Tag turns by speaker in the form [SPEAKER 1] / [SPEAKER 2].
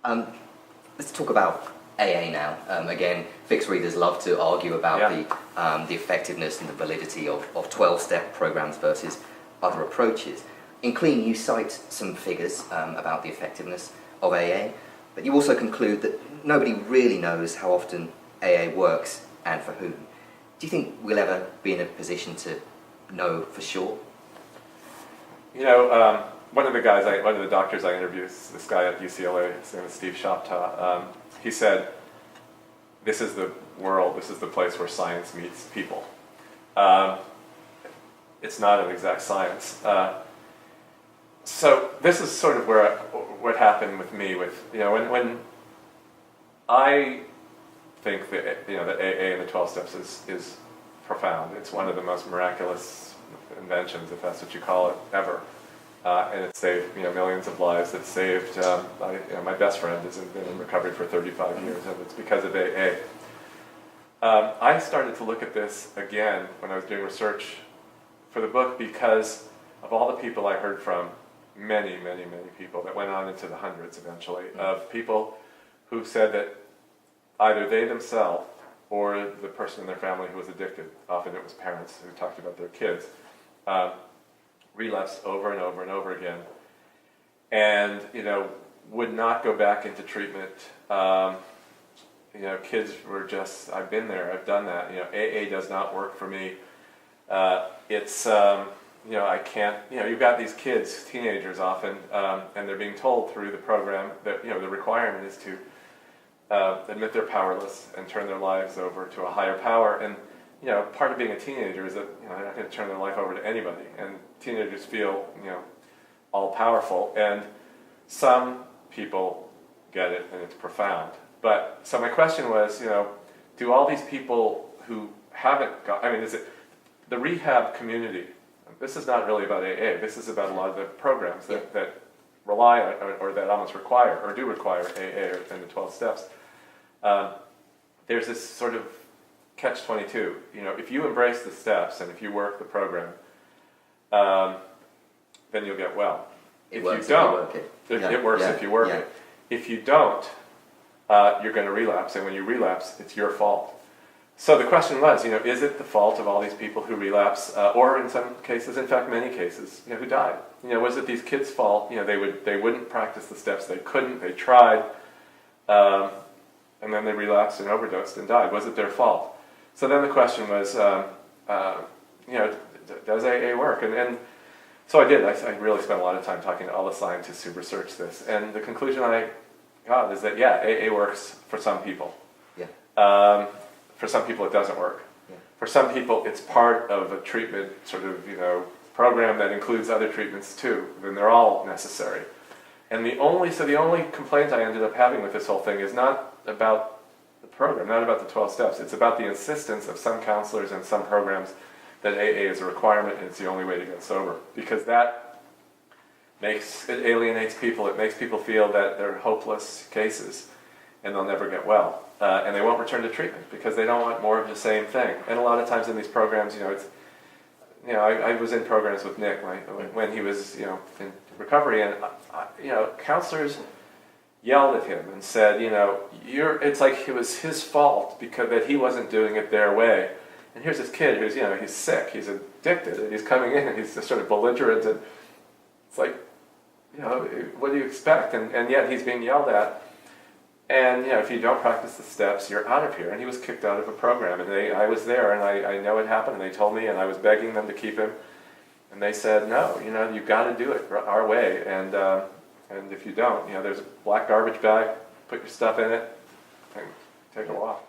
[SPEAKER 1] Um, let's talk about AA now. Again, fixed readers love to argue about the effectiveness and the validity of 12-step programs versus other approaches. In Clean, you cite some figures about the effectiveness of AA, but you also conclude that nobody really knows how often AA works and for whom. Do you think we'll ever be in a position to know for sure?
[SPEAKER 2] You know, one of the doctors I interviewed, this guy at UCLA, his name is Steve Shoptaw, he said, this is the world, this is the place where science meets people. It's not an exact science. So this is sort of what happened with me when I think that, that AA and the 12 steps is profound. It's one of the most miraculous inventions, if that's what you call it, ever. And it saved millions of lives. It saved my best friend has been in recovery for 35 years, and it's because of AA. I started to look at this again when I was doing research for the book because of all the people I heard from, many people that went on into the hundreds eventually, of people who said that either they themselves or the person in their family who was addicted, often it was parents who talked about their kids, relapsed over and over and over again, and would not go back into treatment. Kids were just, I've been there, I've done that. AA does not work for me. I can't. You've got these kids, teenagers often, and they're being told through the program that the requirement is to admit they're powerless and turn their lives over to a higher power. And part of being a teenager is that they're not going to turn their life over to anybody. And teenagers feel all powerful. And some people get it, and it's profound. But so my question was, do all these people who haven't got? Is it the rehab community? This is not really about AA. This is about a lot of the programs that rely on, or that almost require, or do require AA and the 12 steps. There's this sort of catch-22. If you embrace the steps and if you work the program, then you'll get well. If you don't, it works if you work it. If you don't, you're going to relapse, and when you relapse, it's your fault. So the question was, is it the fault of all these people who relapse, or in some cases, in fact, many cases, who died? Was it these kids' fault? They wouldn't practice the steps. They couldn't. They tried, and then they relapsed and overdosed and died. Was it their fault? So then the question was, does AA work? And so I did. I really spent a lot of time talking to all the scientists who researched this, and the conclusion I got is that AA works for some people. Yeah. For some people, it doesn't work. Yeah. For some people, it's part of a treatment sort of, program that includes other treatments too. Then they're all necessary. And the only complaint I ended up having with this whole thing is not about the program, not about the 12 steps. It's about the insistence of some counselors and some programs that AA is a requirement and it's the only way to get sober. Because that it alienates people. It makes people feel that they're hopeless cases and they'll never get well. And they won't return to treatment because they don't want more of the same thing. And a lot of times in these programs, I was in programs with Nick when he was, in recovery, and counselors yelled at him and said, it's like it was his fault because that he wasn't doing it their way. And here's this kid who's, he's sick, he's addicted, and he's coming in and he's just sort of belligerent, and it's like, what do you expect? And yet he's being yelled at. And if you don't practice the steps, you're out of here. And he was kicked out of a program. And I was there, and I know it happened. And they told me, and I was begging them to keep him. And they said, no, you've got to do it our way. And if you don't, there's a black garbage bag. Put your stuff in it, and take a walk.